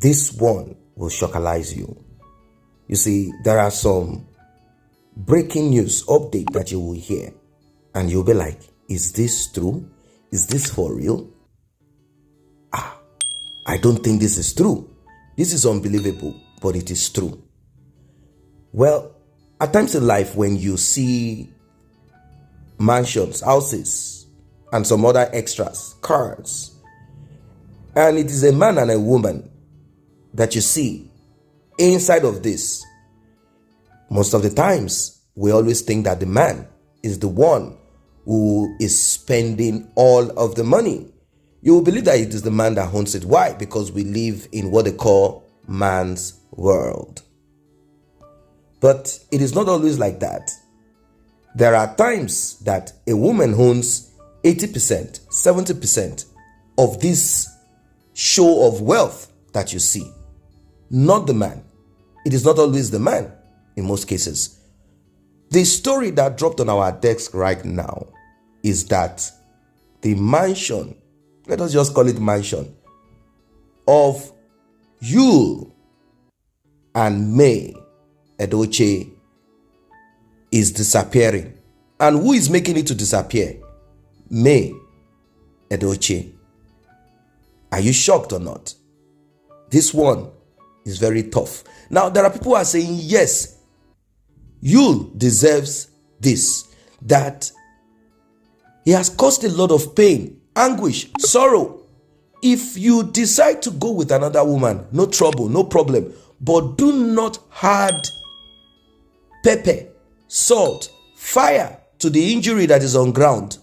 This one will shockalize you. You see, there are some breaking news update that you will hear and you'll be like, is this true? Is this for real? I don't think this is true. This is unbelievable, but it is true. Well, at times in life when you see mansions, houses, and some other extras, cars, and it is a man and a woman that you see inside of this, most of the times we always think that the man is the one who is spending all of the money. You will believe that it is the man that owns it. Why? Because we live in what they call man's world. But it is not always like that. There are times that a woman owns 80%, 70% of this show of wealth that you see. Not the man. It is not always the man in most cases. The story that dropped on our desk right now is that the mansion, let us just call it mansion, of Yul and May Edochie is disappearing. And who is making it to disappear? May Edochie. Are you shocked or not? This one is very tough. Now, there are people who are saying, yes, Yul deserves this, that he has caused a lot of pain, anguish, sorrow. If you decide to go with another woman, no trouble, no problem, but do not add pepper, salt, fire to the injury that is on ground.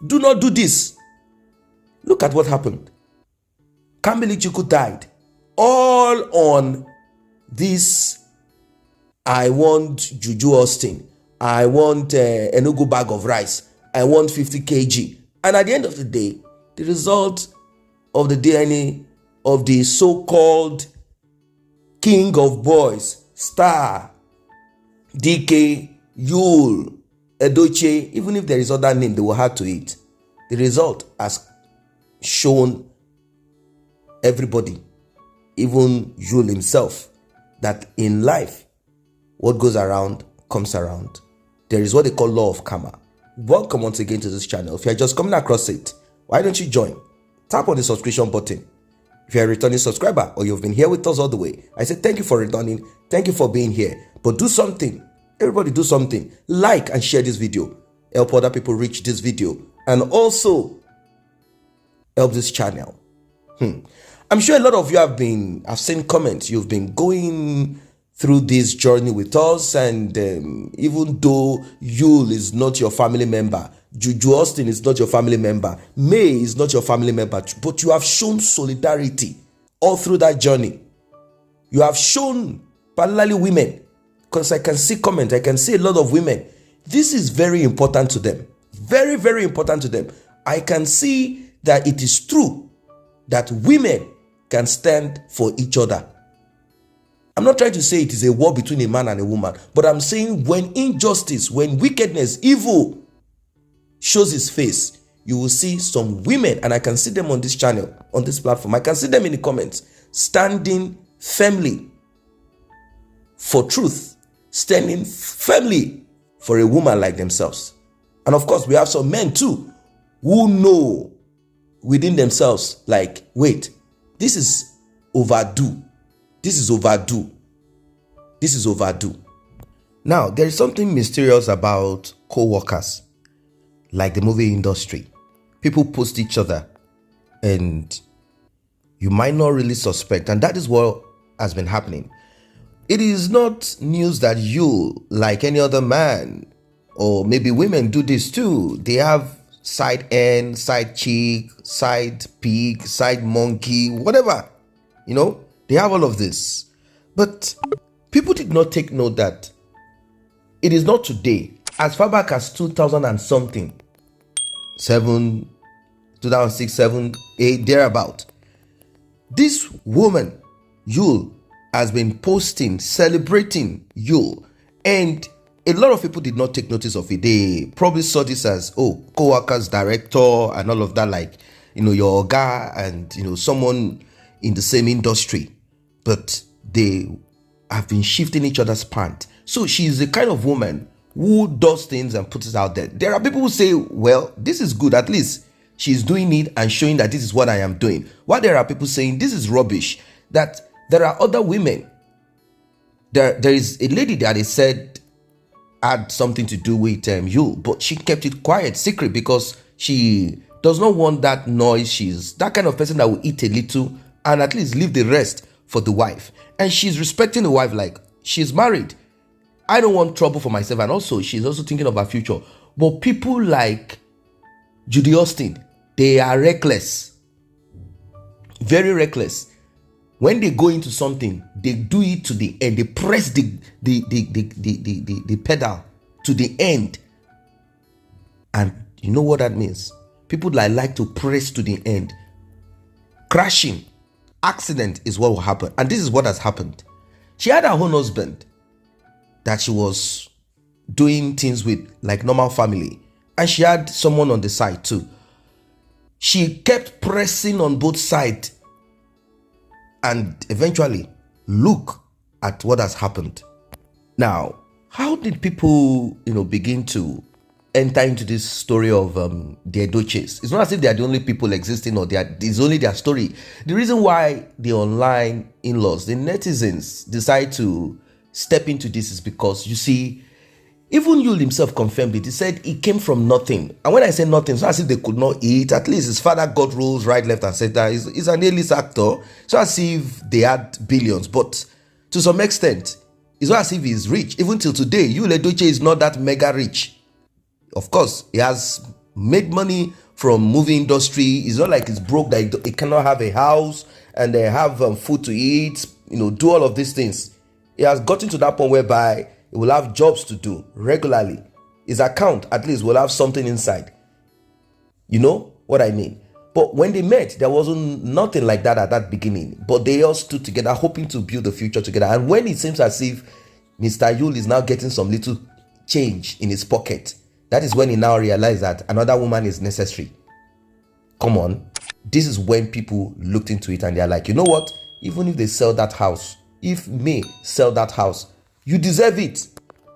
Do not do this. Look at what happened. Kambili Chuku died all on this. I want Juju Austin. I want Enugu bag of rice. I want 50 kg. And at the end of the day, the result of the DNA of the so-called king of boys, Star, DK, Yul, Edochie, even if there is other name they will have to eat, the result has shown everybody, even Yul himself, that in life, what goes around comes around. There is what they call law of karma. Welcome once again to this channel. If you are just coming across it, why don't you join? Tap on the subscription button. If you are a returning subscriber or you've been here with us all the way, I say thank you for returning. Thank you for being here. But do something. Everybody do something. Like and share this video. Help other people reach this video. And also help this channel. I'm sure a lot of you I've seen comments. You've been going through this journey with us, and even though Yul is not your family member, Juju Austin is not your family member, May is not your family member, but you have shown solidarity all through that journey. You have shown, particularly women, because I can see comments, I can see a lot of women. This is very important to them. Very, very important to them. I can see that it is true that women can stand for each other. I'm not trying to say it is a war between a man and a woman, but I'm saying when injustice, when wickedness, evil shows its face, you will see some women, and I can see them on this channel, on this platform. I can see them in the comments, standing firmly for truth, standing firmly for a woman like themselves. And of course, we have some men too who know within themselves, like, wait, this is overdue. This is overdue. This is overdue. Now, there is something mysterious about co-workers, like the movie industry. People post each other and you might not really suspect. And that is what has been happening. It is not news that you, like any other man, or maybe women do this too. They have side hen, side chick, side pig, side monkey, whatever. You know, they have all of this. But people did not take note that it is not today. As far back as 2000 and something, 2006, 7, 8, thereabout, this woman, Yul, has been posting, celebrating Yul. And a lot of people did not take notice of it. They probably saw this as, oh, co-workers, director, and all of that, like, you know, your guy and, you know, someone in the same industry. but they have been shifting each other's pant. So she's the kind of woman who does things and puts it out there. There are people who say, well, this is good. At least she's doing it and showing that this is what I am doing. While there are people saying this is rubbish, that there are other women. There is a lady that is said had something to do with you, but she kept it quiet, secret, because she does not want that noise. She's that kind of person that will eat a little and at least leave the rest for the wife. And she's respecting the wife, like she's married. I don't want trouble for myself. And also, she's also thinking of her future. But people like Judy Austin, they are reckless. Very reckless. When they go into something, they do it to the end. They press the pedal to the end. And you know what that means? People that like to press to the end. Crashing. Accident is what will happen. And this is what has happened. She had her own husband that she was doing things with, like normal family. And she had someone on the side too. She kept pressing on both sides. And eventually, look at what has happened. Now, how did people, begin to enter into this story of the Edochies? It's not as if they are the only people existing or it's only their story. The reason why the online in-laws, the netizens, decide to step into this is because, you see, even Yul himself confirmed it. He said it came from nothing. And when I say nothing, it's not as if they could not eat. At least his father got roles right, left, and center. He's an A-list actor. It's not as if they had billions. But to some extent, it's not as if he's rich. Even till today, Yul Edochie is not that mega rich. Of course, he has made money from movie industry. It's not like he's broke, that he cannot have a house and they have food to eat, do all of these things. He has gotten to that point whereby he will have jobs to do regularly. His account at least will have something inside. You know what I mean? But when they met, there wasn't nothing like that at that beginning. But they all stood together, hoping to build the future together. And when it seems as if Mr. Yul is now getting some little change in his pocket, that is when he now realized that another woman is necessary. Come on. This is when people looked into it and they're like, you know what? Even if they sell that house, if May sell that house, you deserve it.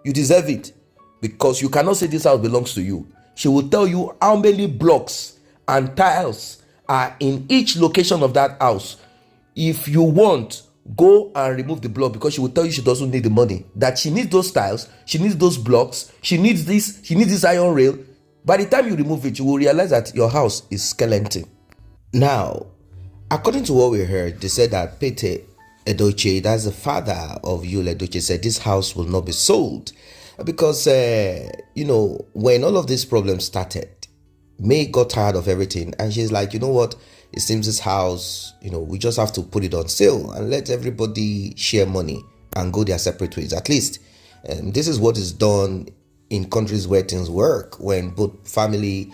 You deserve it. Because you cannot say this house belongs to you. She will tell you how many blocks and tiles are in each location of that house. If you want, go and remove the block, because she will tell you she doesn't need the money. That she needs those tiles, she needs those blocks, she needs this iron rail. By the time you remove it, you will realize that your house is skeleton. Now, according to what we heard, they said that Pete Edochie, that's the father of Yul Edochie, said this house will not be sold because, when all of these problems started, May got tired of everything and she's like, you know what, it seems this house, we just have to put it on sale and let everybody share money and go their separate ways. At least this is what is done in countries where things work. When both family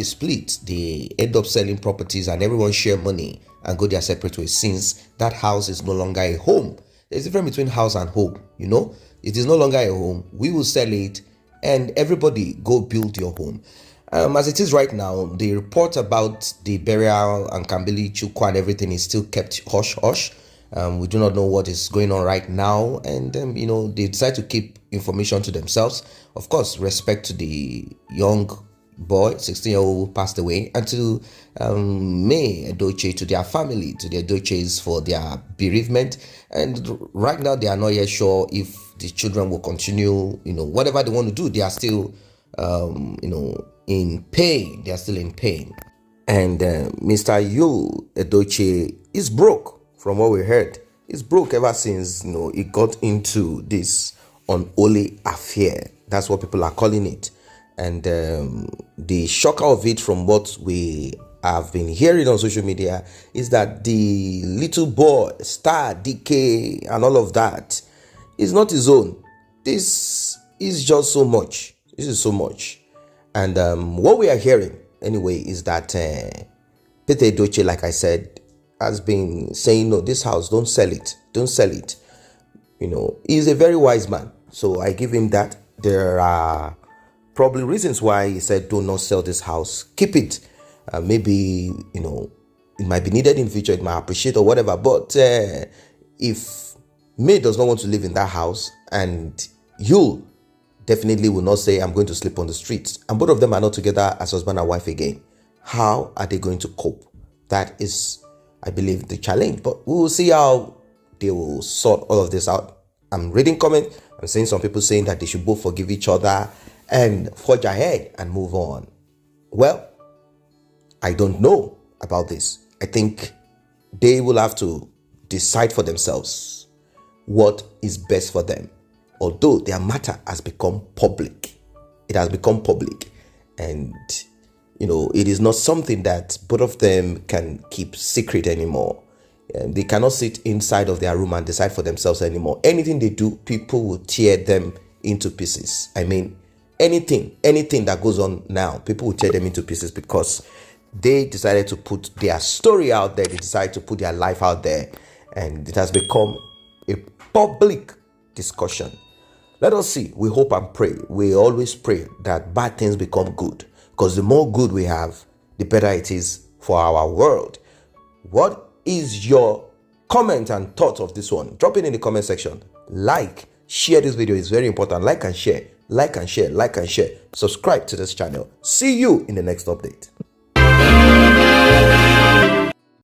split, they end up selling properties and everyone share money and go their separate ways, since that house is no longer a home. There's a difference between house and home. It is no longer a home. We will sell it and everybody go build your home. As it is right now, the report about the burial and Kambili Chukwu and everything is still kept hush-hush. We do not know what is going on right now, and they decide to keep information to themselves. Of course, respect to the young boy, 16-year-old, who passed away, and to May Edochie, to their family, to the Edochies, for their bereavement. And right now, they are not yet sure if the children will continue, whatever they want to do. They are still, in pain. They are still in pain. And Mr. Yul Edochie is broke, from what we heard. He's broke ever since, he got into this unholy affair. That's what people are calling it. And the shocker of it, from what we have been hearing on social media, is that the little boy, Star, DK, and all of that is not his own. This is just so much. This is so much. And what we are hearing, anyway, is that Pete Edochie, like I said, has been saying, no, this house, don't sell it. Don't sell it. He's a very wise man. So I give him that. There are probably reasons why he said, do not sell this house. Keep it. Maybe, it might be needed in the future, it might appreciate or whatever. But if May does not want to live in that house, and you definitely will not say, I'm going to sleep on the streets, and both of them are not together as husband and wife again, how are they going to cope? That is, I believe, the challenge. But we will see how they will sort all of this out. I'm reading comments. I'm seeing some people saying that they should both forgive each other and forge ahead and move on. Well, I don't know about this. I think they will have to decide for themselves what is best for them. Although their matter has become public. It has become public. And, it is not something that both of them can keep secret anymore. They cannot sit inside of their room and decide for themselves anymore. Anything they do, people will tear them into pieces. I mean, anything that goes on now, people will tear them into pieces because they decided to put their story out there. They decided to put their life out there, and it has become a public discussion. Let us see. We hope and pray. We always pray that bad things become good, because the more good we have, the better it is for our world. What is your comment and thoughts of this one? Drop it in the comment section. Share this video. It's very important. Like and share. Subscribe to this channel. See you in the next update.